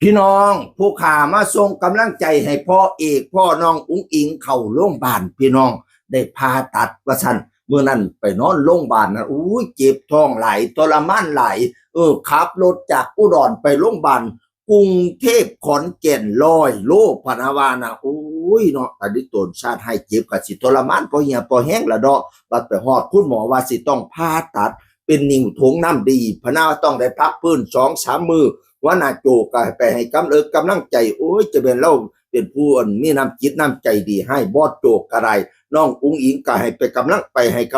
พี่น้องผู้ขามาส่งกำลังใจให้พ่อเอกพ่อน้องอุ้งอิงเข้าโรงพยาบาลพี่น้องได้ผ่าตัดว่าซั่นเมื่อนั้นไปนอนโรงพยาบาลนะอุ้ยเจ็บท้องไหลทรมานไหลขับรถจากอุดรไปโรงพยาบาลกรุงเทพขอนแก่น100 โลพะนะว่านะอุ้ยเนาะอันนี้ตนชาติให้เจ็บก็สิทรมานพอเหี่ยพอแห้งละดอกบัดไปฮอดคุณหมอว่าสิต้องผ่าตัดเป็นนิ่วถุงน้ำดีพะนะว่าต้องได้พักพื้น2-3 มื้อว่านาโจก็ไปให้กำลังใจโอ้ยจะเป็นเราเป็นผู้มีน้ำจิตน้ำใจดีให้บอสโจกอะไรน้องอุ้งอิงก็ให้ให้กำ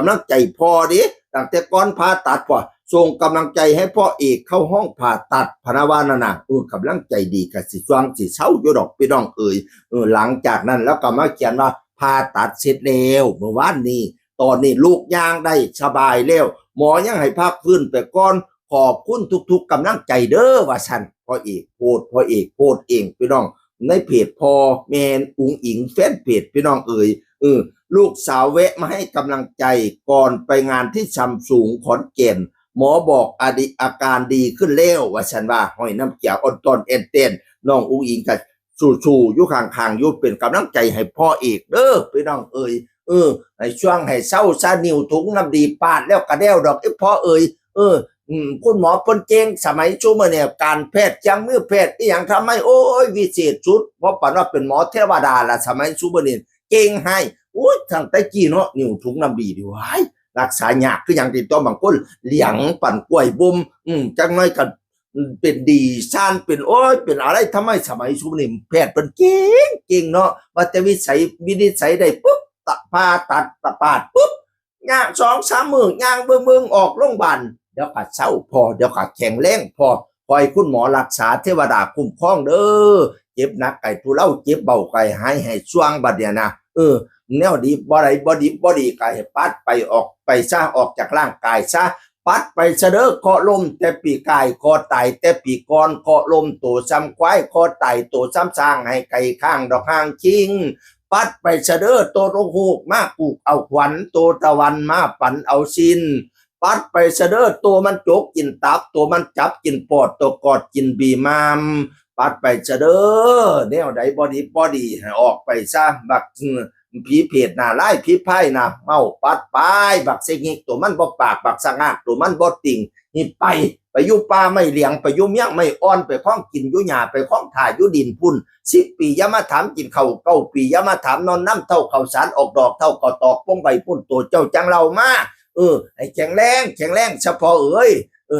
ลังใจพ่อดิตั้งแต่ก่อนผ่าตัดพ่อส่งกำลังใจให้พ่อเอกเข้าห้องผ่าตัดพนาวานานะกำลังใจดีกับสิสว่างสิเศร้าอยู่ดอกพี่น้องหลังจากนั้นแล้วก็มาเขียนว่าผ่าตัดเสร็จแล้วเมื่อวานนี้ตอนนี้ลูกย่างได้สบายแล้วหมอยังให้พักฟื้นไปก่อนขอบคุณทุกๆกำลังใจเด้อว่าฉันพ่อเอกโพดเองพี่น้องในเพจพอแมนอุ้งอิงแฟนเพจพี่น้องลูกสาวแวะมาให้กำลังใจก่อนไปงานที่ซัมซุงขอนแก่นหมอบอกอาการดีขึ้นแล้วว่าฉันว่าห้อยน้ำเกี่ยวอ่อนตอนเอ็นเต้นน้องอุ้งอิงกับสู่อยู่ข้างๆอยู่เป็นกำลังใจให้พ่อเอกเด้อพี่น้องให้ช่วงให้เศร้าซานิ้วถุงน้ำดีปาดแล้วกระเด้วดอกพ่อคุณหมอเพิ่นเก่งสมัยชุมื้อเนี่ยการแพทย์จังมือแพทย์อีหยังทำให้โอ้ยวิเศษสุดเพราะปานว่าเป็นหมอเทวดาล่ะสมัยชุมื้อนี้เก่งให้อุ้ยทั้งแต่กี้เนาะนิ้วถุงน้ำดีดิว้ายรักษายากคือหยังที่ตัวบางคนเลี้ยงปั่นกล้วยบุมจังน้อยก็เป็นดีซ่านเป็นโอ้ยเป็นอะไรทำไมสมัยชุมื้อนี้แพทย์เพิ่นเก่งเนาะว่าแต่วินิจฉัยได้ปุ๊บผ่าตัดปาดปุ๊บย่าง2-3 มื้อย่างเบิ่งออกโรงพยาบาลเดี๋ยวก็เศร้าพอเดี๋ยวก็แข็งแรงพอคอยคุณหมอรักษาเทวดาคุ้มครองเด้อเจ็บหนักไก่ทุเลาเจ็บเบาไก่หายให้ช่วงบัดเนี่ยนะแนวดีบ่ดีไก่ปัดไปออกไปซะออกจากร่างกายซะปัดไปเสด้อเคาะลมแต่ปีกายคอไตแต่ปีก่อนเคาะลมตัวซ้ำควายคอไตตัวซ้ำสร้างให้ไก่ข้างดอกห้างคิงปัดไปเสด้อตัวโรหูกมาปลูกเอาขวัญตัวตะวันมาปั่นเอาชินปัดไปเสด้อตัวมันจกกินตับตัวมันจับกินปอดตัวกอดกินบีมามปัดไปเสด้อแนวใดบ่ดีให้ออกไปซะบักผีเพจหน้าร้ายผีไพ่นะเมาปัดไปบักเสงิกตัวมันบ่ปากบักสะงากตัวมันบ่ติ่งนี่ไปอยู่ป่าไม่เลี้ยงไปอยู่เมียงไม่อ่อนไปข้องกินอยู่หญ้าไปข้องถ่ายอยู่ดินพุ่น10 ปีอย่ามาถามกินข้าว9 ปีอย่ามาถามนอนน้ำเท่าข้าวสารออกดอกเท่าก็ตอกป้งใบพุ่นตัวเจ้าจังเรามาให้แข็งแรงเฉพาะ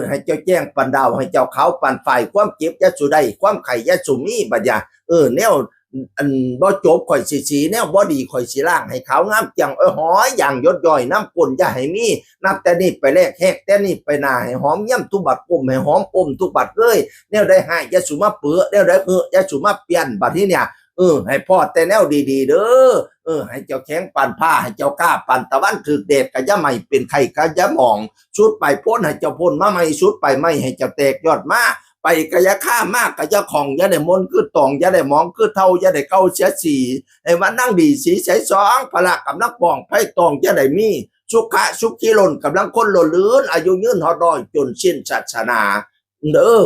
ให้เจ้าแจ้งปันดาวให้เจ้าเขาปันฝ่ายความเจ็บยะสุได้ความไข่ยะสุมีบัดยาแนวบ่จบข่อยสีแนวบ่ดีข่อยสิล่างให้ขาวงามจังหอยอย่างยดย่อยน้ำกลอย่าให้มีนับแต่นี้ไปแลกแหกแต่นี้ไปหน้าให้หอมย่ำทุบัดปุ่มให้หอมอมทุบัดเลยแนวได้ให้ยะสุมาเปื้อแนวได้ยะสุมาเปลี่ยนบัดนี้เนี่ยให้พ่อแต่แนวดีๆเด้อให้เจ้าแข็งปันผ้าให้เจ้ากล้าปันตะวันถึกเดชกะยะไม่เป็นไข่กะยะหมองชุดไปพ้นให้เจ้าพ้นมาไม่ชุดไปไม่ให้เจ้าแตกยอดมาไปกะยะฆ่ามากกะยะของยะได้มนคือตองยะได้หมองคือเท่ายะได้เก้าเสียสีให้มันนั่งดีสีใสสองพละกำลังป้องไพ่ตองยะได้มีสุขีล้นกำลังคนล้นลื่นอายุยืนฮอดอยจนสิ้นศาสนา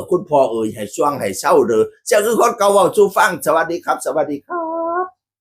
คุณพ่อให้ช่วงให้เศร้าเด้อเจ้าคือคนเก่าเว้าสู่ฟังสวัสดีครับ